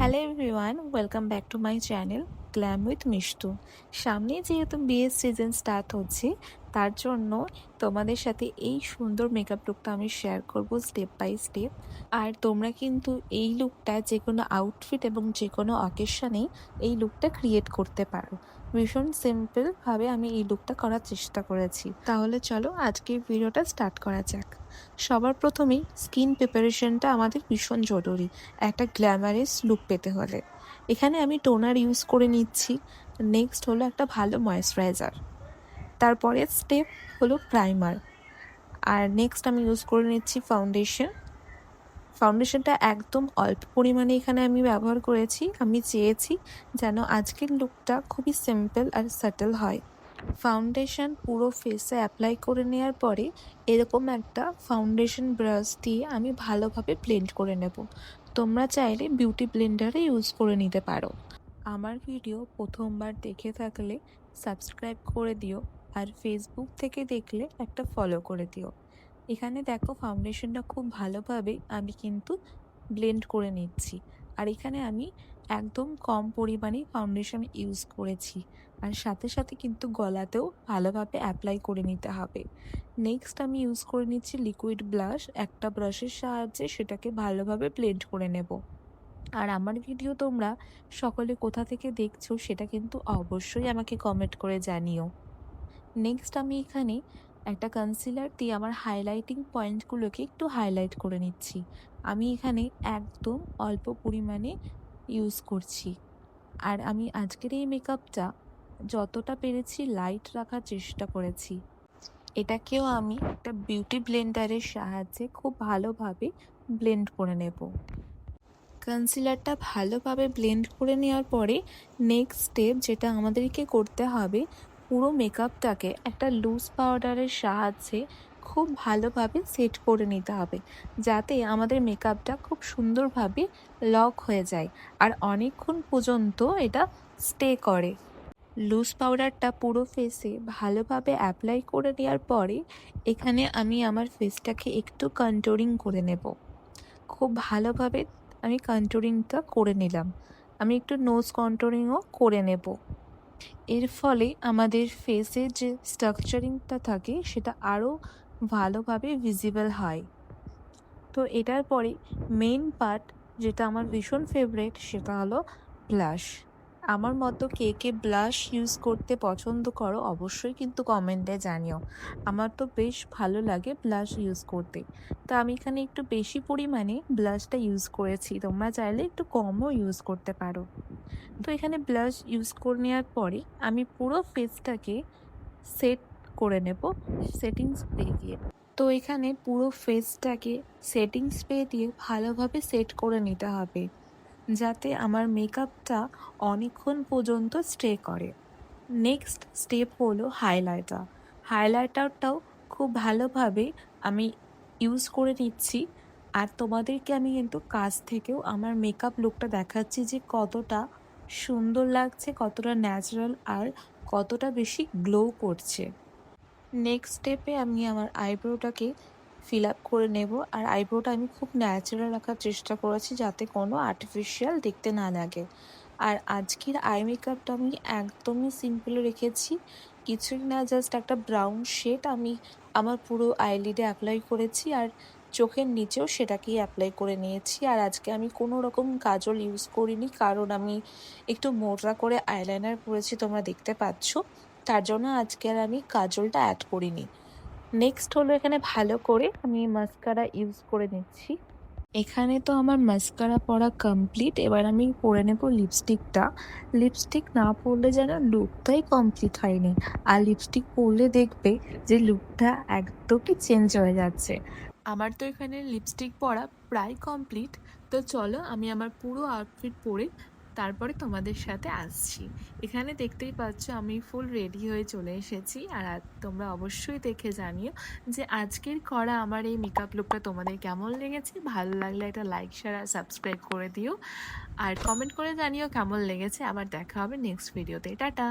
Hello everyone, welcome back to my channel glam with Mishtu. সামনে যেহেতু বিয়ের সিজন স্টার্ট হচ্ছে, তার জন্য তোমাদের সাথে এই সুন্দর মেকআপ লুকটা আমি শেয়ার করব স্টেপ বাই স্টেপ। আর তোমরা কিন্তু এই লুকটা যে কোনো আউটফিট এবং যে কোনো অকেশনেই এই লুকটা ক্রিয়েট করতে পারো। ভীষণ সিম্পলভাবে আমি এই লুকটা করার চেষ্টা করেছি। তাহলে চলো আজকের ভিডিওটা স্টার্ট করা যাক। সবার প্রথমেই স্কিন প্রিপারেশনটা আমাদের ভীষণ জরুরি একটা গ্ল্যামারাস লুক পেতে হলে। এখানে আমি টোনার ইউজ করে নিচ্ছি। নেক্সট হলো একটা ভালো ময়েশ্চারাইজার, তারপরের স্টেপ হলো প্রাইমার, আর নেক্সট আমি ইউজ করে নিচ্ছি ফাউন্ডেশনটা একদম অল্প পরিমাণে এখানে আমি ব্যবহার করেছি। আমি চেয়েছি যেন আজকের লুকটা খুবই সিম্পল আর সাটল হয়। ফাউন্ডেশন পুরো ফেসে অ্যাপ্লাই করে নেওয়ার পরে এরকম একটা ফাউন্ডেশন ব্রাশ দিয়ে আমি ভালোভাবে ব্লেন্ড করে নেব। তোমরা চাইলে বিউটি ব্লেন্ডারে ইউজ করে নিতে পারো। আমার ভিডিও প্রথমবার দেখে থাকলে সাবস্ক্রাইব করে দিও, আর ফেসবুক থেকে দেখলে একটা ফলো করে দিও। এখানে দেখো ফাউন্ডেশনটা খুব ভালোভাবে আমি কিন্তু ব্লেন্ড করে নিচ্ছি, আর এখানে আমি একদম কম পরিমাণে ফাউন্ডেশন ইউজ করেছি, আর সাথে সাথে কিন্তু গলাতেও ভালোভাবে অ্যাপ্লাই করে নিতে হবে। নেক্সট আমি ইউজ করে নিচ্ছি লিকুইড ব্লাশ, একটা ব্রাশের সাহায্যে সেটাকে ভালোভাবে ব্লেন্ড করে নেব। আর আমার ভিডিও তোমরা সকলে কোথা থেকে দেখছো সেটা কিন্তু অবশ্যই আমাকে কমেন্ট করে জানিও। নেক্সট আমি এখানে একটা কনসিলার দিয়ে আমার হাইলাইটিং পয়েন্টগুলোকে একটু হাইলাইট করে নিচ্ছি। আমি এখানে একদম অল্প পরিমাণে ইউজ করছি, আর আমি আজকের এই মেকআপটা যতটা পেরেছি লাইট রাখার চেষ্টা করেছি। এটাকেও আমি একটা বিউটি ব্লেন্ডারের সাহায্যে খুব ভালোভাবে ব্লেন্ড করে নেব। কনসিলারটা ভালোভাবে ব্লেন্ড করে নেওয়ার পরে নেক্সট স্টেপ যেটা আমাদেরকে করতে হবে, পুরো মেকআপটাকে একটা লুজ পাউডারের সাহায্যে খুব ভালোভাবে সেট করে নিতে হবে, যাতে আমাদের মেকআপটা খুব সুন্দরভাবে লক হয়ে যায় আর অনেকক্ষণ পর্যন্ত এটা স্টে করে। লুজ পাউডারটা পুরো ফেসে ভালোভাবে অ্যাপ্লাই করে নেওয়ার পরে এখানে আমি আমার ফেসটাকে একটু কন্ট্যুরিং করে নেব। খুব ভালোভাবে আমি কন্ট্যুরিংটা করে নিলাম। আমি একটু নোজ কন্ট্যুরিংও করে নেব। এর ফলে আমাদের ফেসের যে স্ট্রাকচারিংটা থাকে সেটা আরও ভালোভাবে ভিজিবল হয়। তো এটার পরে মেইন পার্ট যেটা আমার ভীষণ ফেভারিট সেটা হলো ব্লাশ। আমার মতো কে কে ব্লাশ ইউজ করতে পছন্দ করো অবশ্যই কিন্তু কমেন্টে জানিও। আমার তো বেশ ভালো লাগে ব্লাশ ইউজ করতে, তো আমি এখানে একটু বেশি পরিমাণে ব্লাশটা ইউজ করেছি। তোমরা চাইলে একটু কমও ইউজ করতে পারো। তো এখানে ব্লাশ ইউজ করে নেওয়ার পরে আমি পুরো ফেসটাকে সেট করে নেব সেটিং স্প্রে দিয়ে। তো এখানে পুরো ফেসটাকে সেটিং স্প্রে দিয়ে ভালোভাবে সেট করে নিতে হবে, যাতে আমার মেকআপটা অনেকক্ষণ পর্যন্ত স্টে করে। নেক্সট স্টেপ হলো হাইলাইটারটাও খুব ভালোভাবে আমি ইউজ করে নিচ্ছি। আর তোমাদেরকে আমি কিন্তু কাছ থেকেও আমার মেকআপ লুকটা দেখাচ্ছি যে কতটা সুন্দর লাগছে, কতটা ন্যাচারাল আর কতটা বেশি গ্লো করছে। নেক্সট স্টেপে আমি আমার আইব্রোটাকে ফিল আপ করে নেব, আর আইব্রোটা আমি খুব ন্যাচারাল রাখার চেষ্টা করেছি যাতে কোনো আর্টিফিশিয়াল দেখতে না লাগে। আর আজকের আই মেকআপটা আমি একদমই সিম্পল রেখেছি, কিছুই না, জাস্ট একটা ব্রাউন শেড আমি আমার পুরো আইলিডে অ্যাপ্লাই করেছি, আর চোখের নিচেও সেটাকেই অ্যাপ্লাই করে নিয়েছি। আর আজকে আমি কোনো রকম কাজল ইউজ করিনি, কারণ আমি একটু মোটা করে আইলাইনার পরেছি, তোমরা দেখতে পাচ্ছ, তার জন্য আজকে আর আমি কাজলটা অ্যাড করিনি। নেক্সট হলো এখানে ভালো করে আমি মাস্কারা ইউজ করে নিচ্ছি। এখানে তো আমার মাস্কারা পরা কমপ্লিট, এবার আমি পরে নেব লিপস্টিকটা। লিপস্টিক না পরলে যেন লুকটাই কমপ্লিট হয়নি, আর লিপস্টিক পরলে দেখবে যে লুকটা একদমই চেঞ্জ হয়ে যাচ্ছে। আমার তো এখানে লিপস্টিক পরা প্রায় কমপ্লিট। তো চলো আমি আমার পুরো আউটফিট পরে তারপরে তোমাদের সাথে আসছি। এখানে দেখতেই পাচ্ছ আমি ফুল রেডি হয়ে চলে এসেছি, আর তোমরা অবশ্যই দেখে জানিও যে আজকের করা আমার এই মেকআপ লুকটা তোমাদের কেমন লেগেছে। ভালো লাগলে একটা লাইক শেয়ার আর সাবস্ক্রাইব করে দিও, আর কমেন্ট করে জানিও কেমন লেগেছে। আবার দেখা হবে নেক্সট ভিডিওতে। টাটা।